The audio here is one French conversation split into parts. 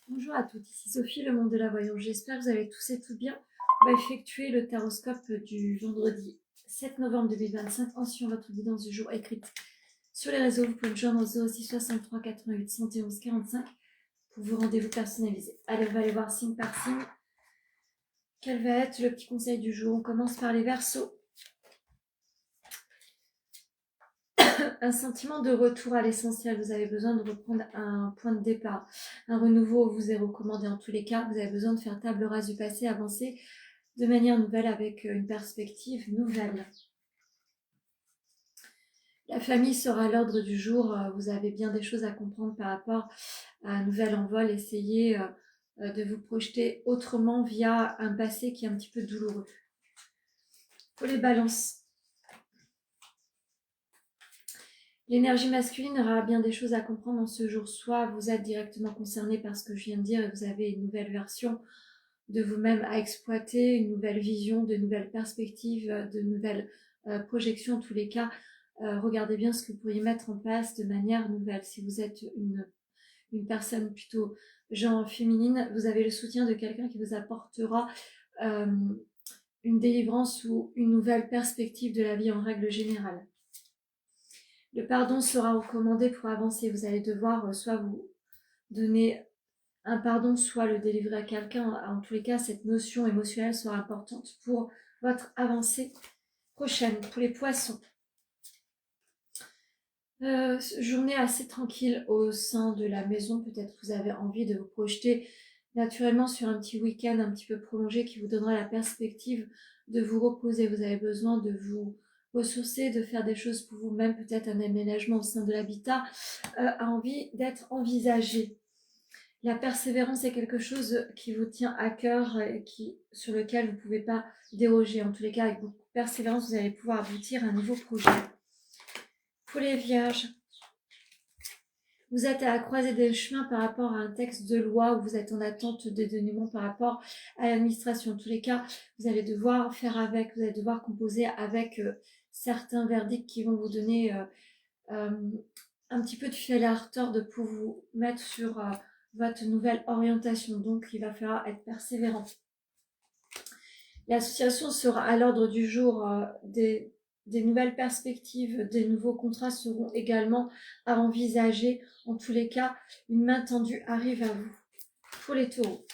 Bonjour à toutes, ici Sophie, le monde de la voyance. J'espère que vous allez tous et toutes bien. On va effectuer le taroscope du vendredi 7 novembre 2025 en suivant votre guidance du jour écrite sur les réseaux. Vous pouvez me joindre au 06 63 88 111 45 pour vos rendez-vous personnalisés. Allez, on va aller voir signe par signe. Quel va être le petit conseil du jour? On commence par les Verseaux. Un sentiment de retour à l'essentiel. Vous avez besoin de reprendre un point de départ. Un renouveau vous est recommandé en tous les cas. Vous avez besoin de faire table rase du passé, avancer de manière nouvelle avec une perspective nouvelle. La famille sera à l'ordre du jour. Vous avez bien des choses à comprendre par rapport à un nouvel envol. Essayez de vous projeter autrement via un passé qui est un petit peu douloureux. Pour les balances, l'énergie masculine aura bien des choses à comprendre en ce jour. Soit vous êtes directement concerné par ce que je viens de dire et vous avez une nouvelle version de vous-même à exploiter, une nouvelle vision, de nouvelles perspectives, de nouvelles projections. En tous les cas, regardez bien ce que vous pourriez mettre en place de manière nouvelle. Si vous êtes une personne plutôt genre féminine, vous avez le soutien de quelqu'un qui vous apportera une délivrance ou une nouvelle perspective de la vie en règle générale. Le pardon sera recommandé pour avancer. Vous allez devoir soit vous donner un pardon, soit le délivrer à quelqu'un. En tous les cas, cette notion émotionnelle sera importante pour votre avancée prochaine. Pour les poissons, journée assez tranquille au sein de la maison. Peut-être que vous avez envie de vous projeter naturellement sur un petit week-end un petit peu prolongé qui vous donnera la perspective de vous reposer. Vous avez besoin de vous ressourcer, de faire des choses pour vous-même. Peut-être un aménagement au sein de l'habitat a envie d'être envisagé. La persévérance est quelque chose qui vous tient à cœur et sur lequel vous ne pouvez pas déroger. En tous les cas, avec beaucoup de persévérance, vous allez pouvoir aboutir à un nouveau projet. Pour les vierges, vous êtes à la croisée des chemins par rapport à un texte de loi où vous êtes en attente de dénouement par rapport à l'administration. En tous les cas, vous allez devoir faire avec, vous allez devoir composer avec certains verdicts qui vont vous donner un petit peu de fil à retordre pour vous mettre sur votre nouvelle orientation. Donc, il va falloir être persévérant. L'association sera à l'ordre du jour. Des nouvelles perspectives, des nouveaux contrats seront également à envisager. En tous les cas, une main tendue arrive à vous. Pour les taureaux,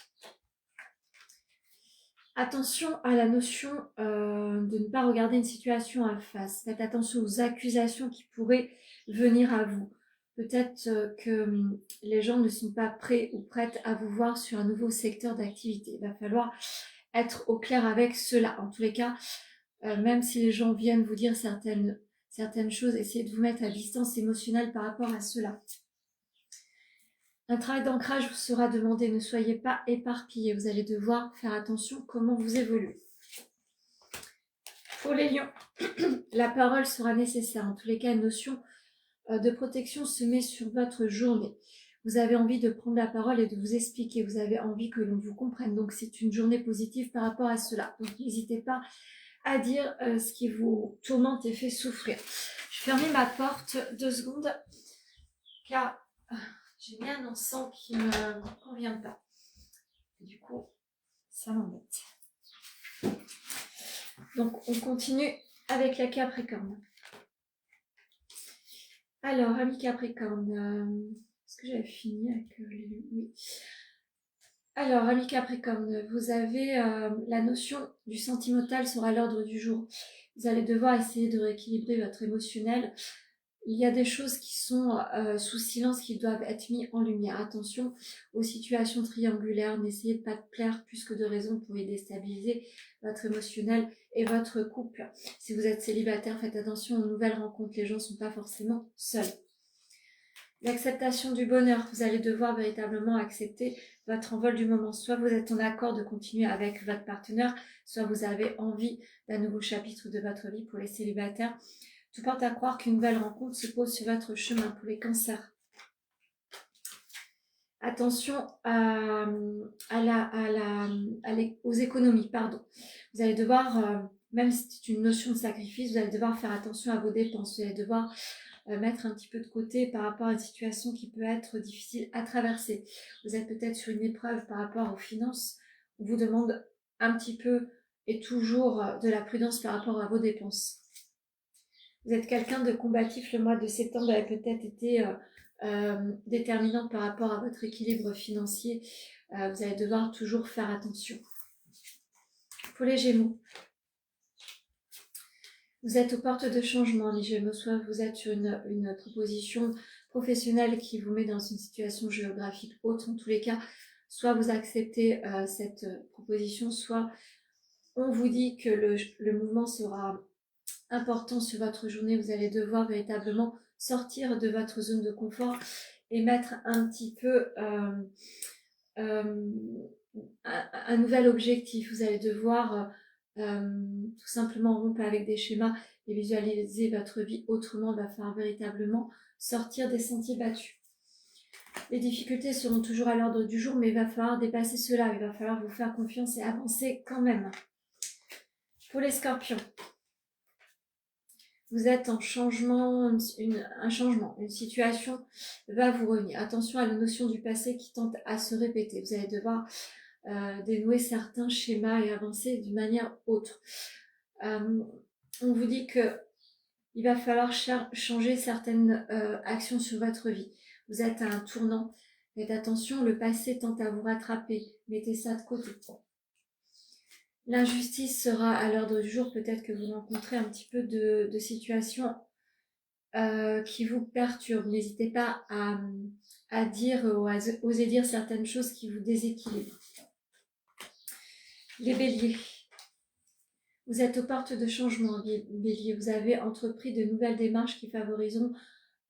attention à la notion de ne pas regarder une situation en face. Faites attention aux accusations qui pourraient venir à vous. Peut-être que les gens ne sont pas prêts ou prêtes à vous voir sur un nouveau secteur d'activité. Il va falloir être au clair avec cela. En tous les cas, même si les gens viennent vous dire certaines choses, essayez de vous mettre à distance émotionnelle par rapport à cela. Un travail d'ancrage vous sera demandé. Ne soyez pas éparpillés. Vous allez devoir faire attention comment vous évoluez. Pour les lions, la parole sera nécessaire. En tous les cas, une notion de protection se met sur votre journée. Vous avez envie de prendre la parole et de vous expliquer. Vous avez envie que l'on vous comprenne. Donc, c'est une journée positive par rapport à cela. Donc, n'hésitez pas à dire ce qui vous tourmente et fait souffrir. Je ferme ma porte 2 secondes car j'ai mis un encens qui ne me convient pas. Du coup, ça m'embête. Donc, on continue avec la Capricorne. Alors, ami Capricorne, est-ce que j'avais fini avec les... Oui. Alors, ami Capricorne, vous avez la notion du sentimental sera à l'ordre du jour. Vous allez devoir essayer de rééquilibrer votre émotionnel. Il y a des choses qui sont sous silence qui doivent être mises en lumière. Attention aux situations triangulaires. N'essayez pas de plaire plus que de raison pour y déstabiliser votre émotionnel et votre couple. Si vous êtes célibataire, faites attention aux nouvelles rencontres. Les gens ne sont pas forcément seuls. L'acceptation du bonheur. Vous allez devoir véritablement accepter votre envol du moment. Soit vous êtes en accord de continuer avec votre partenaire, soit vous avez envie d'un nouveau chapitre de votre vie. Pour les célibataires, tout porte à croire qu'une nouvelle rencontre se pose sur votre chemin. Pour les cancers, attention aux économies. Vous allez devoir, même si c'est une notion de sacrifice, vous allez devoir faire attention à vos dépenses. Vous allez devoir mettre un petit peu de côté par rapport à une situation qui peut être difficile à traverser. Vous êtes peut-être sur une épreuve par rapport aux finances. On vous demande un petit peu et toujours de la prudence par rapport à vos dépenses. Vous êtes quelqu'un de combatif. Le mois de septembre a peut-être été déterminant par rapport à votre équilibre financier. Vous allez devoir toujours faire attention. Pour les Gémeaux, vous êtes aux portes de changement, les Gémeaux. Soit vous êtes sur une proposition professionnelle qui vous met dans une situation géographique haute, en tous les cas, soit vous acceptez cette proposition, soit on vous dit que le mouvement sera important sur votre journée. Vous allez devoir véritablement sortir de votre zone de confort et mettre un petit peu un nouvel objectif. Vous allez devoir tout simplement rompre avec des schémas et visualiser votre vie autrement. Il va falloir véritablement sortir des sentiers battus. Les difficultés seront toujours à l'ordre du jour, mais il va falloir dépasser cela. Il va falloir vous faire confiance et avancer quand même. Pour les Scorpions, vous êtes en changement, un changement, une situation va vous revenir. Attention à la notion du passé qui tente à se répéter. Vous allez devoir dénouer certains schémas et avancer d'une manière autre. On vous dit que il va falloir changer certaines actions sur votre vie. Vous êtes à un tournant. Faites attention, le passé tente à vous rattraper. Mettez ça de côté. L'injustice sera à l'ordre du jour. Peut-être que vous rencontrez un petit peu de situations qui vous perturbent. N'hésitez pas à dire ou à oser dire certaines choses qui vous déséquilibrent. Les béliers. Vous êtes aux portes de changement, bélier. Vous avez entrepris de nouvelles démarches qui favoriseront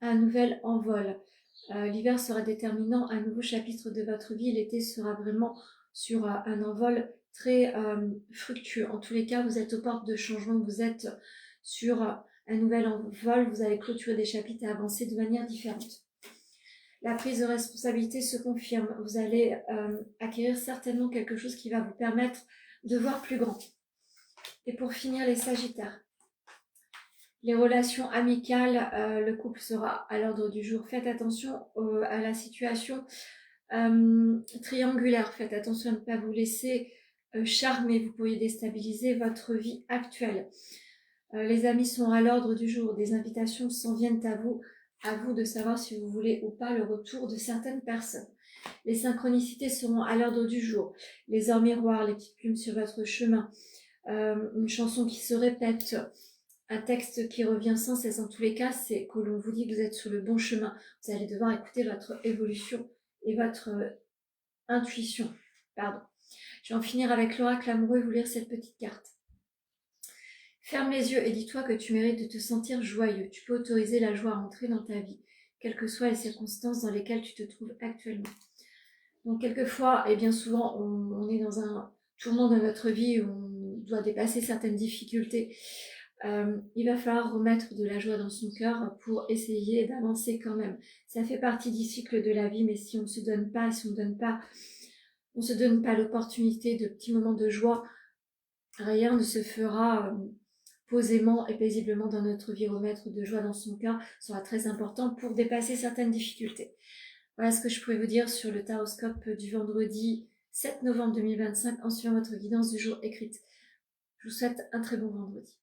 un nouvel envol. L'hiver sera déterminant, un nouveau chapitre de votre vie. L'été sera vraiment sur un envol très fructueux. En tous les cas, vous êtes aux portes de changement, vous êtes sur un nouvel envol. Vous allez clôturer des chapitres et avancer de manière différente. La prise de responsabilité se confirme. Vous allez acquérir certainement quelque chose qui va vous permettre de voir plus grand. Et pour finir, les Sagittaires. Les relations amicales, le couple sera à l'ordre du jour. Faites attention à la situation triangulaire. Faites attention à ne pas vous laisser charmer. Vous pourriez déstabiliser votre vie actuelle. Les amis sont à l'ordre du jour. Des invitations s'en viennent à vous. À vous de savoir si vous voulez ou pas le retour de certaines personnes. Les synchronicités seront à l'ordre du jour. Les heures miroirs, les petites plumes sur votre chemin. Une chanson qui se répète, un texte qui revient sans cesse. En tous les cas, c'est que l'on vous dit que vous êtes sur le bon chemin. Vous allez devoir écouter votre évolution et votre intuition. Pardon. Je vais en finir avec l'oracle amoureux et vous lire cette petite carte. Ferme les yeux et dis-toi que tu mérites de te sentir joyeux. Tu peux autoriser la joie à entrer dans ta vie, quelles que soient les circonstances dans lesquelles tu te trouves actuellement. Donc quelquefois, et bien souvent, on est dans un tournant de notre vie où on doit dépasser certaines difficultés. Il va falloir remettre de la joie dans son cœur pour essayer d'avancer quand même. Ça fait partie du cycle de la vie, mais si on ne se donne pas, si on ne se donne pas l'opportunité de petits moments de joie, rien ne se fera posément et paisiblement dans notre vie. Remettre de joie dans son cœur sera très important pour dépasser certaines difficultés. Voilà ce que je pourrais vous dire sur le taroscope du vendredi 7 novembre 2025 en suivant votre guidance du jour écrite. Je vous souhaite un très bon vendredi.